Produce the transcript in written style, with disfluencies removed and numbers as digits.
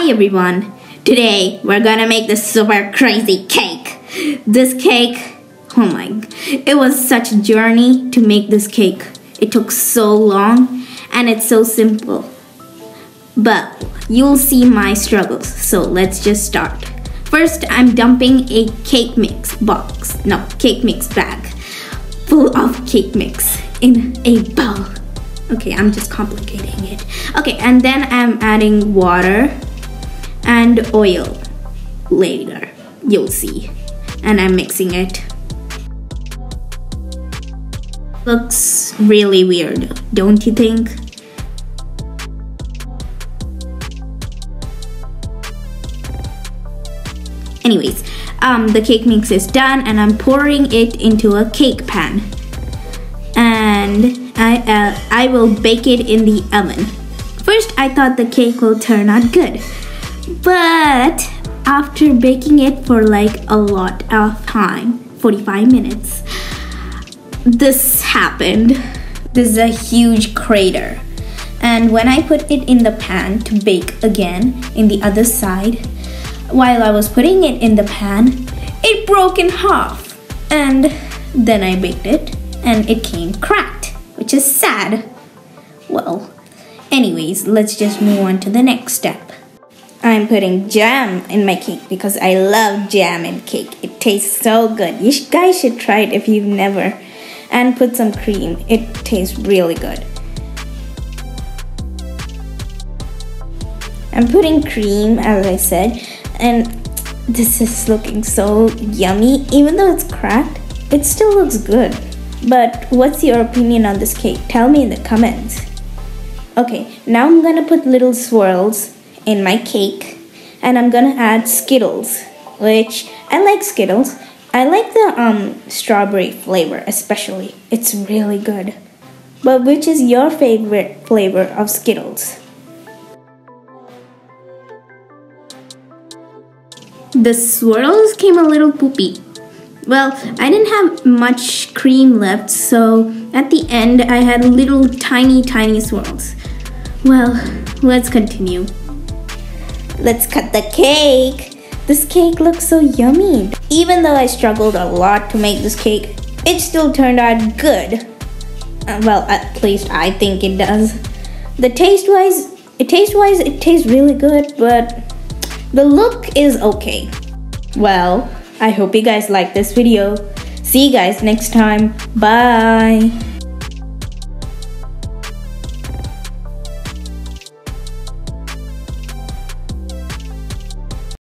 Hi everyone! Today we're gonna make this super crazy cake. This cake, oh my, it was such a journey to make this cake. It took so long and it's so simple. But you'll see my struggles, so let's just start. First, I'm dumping a cake mix bag full of cake mix in a bowl. Okay, I'm just complicating it. Okay, and then I'm adding water and oil later. You'll see. And I'm mixing it. Looks really weird, don't you think? Anyways, the cake mix is done and I'm pouring it into a cake pan. And I will bake it in the oven. First, I thought the cake will turn out good. But after baking it for like a lot of time, 45 minutes, this happened. This is a huge crater. And when I put it in the pan to bake again in the other side, while I was putting it in the pan, it broke in half. And then I baked it and it came cracked, which is sad. Well, anyways, let's just move on to the next step. I'm putting jam in my cake because I love jam in cake. It tastes so good. You guys should try it if you've never. And put some cream. It tastes really good. I'm putting cream, as I said, and this is looking so yummy. Even though it's cracked, it still looks good. But what's your opinion on this cake? Tell me in the comments. Okay, now I'm gonna put little swirls in my cake and I'm gonna add Skittles, which I like Skittles. I like the strawberry flavor especially. It's really good. But which is your favorite flavor of Skittles? The swirls came a little poopy. Well, I didn't have much cream left, so at the end I had little tiny swirls. Well, let's continue. Let's cut the cake. This cake looks so yummy. Even though I struggled a lot to make this cake, it still turned out good. Well, at least I think it does. It tastes really good, but the look is okay. Well, I hope you guys like this video. See you guys next time. Bye.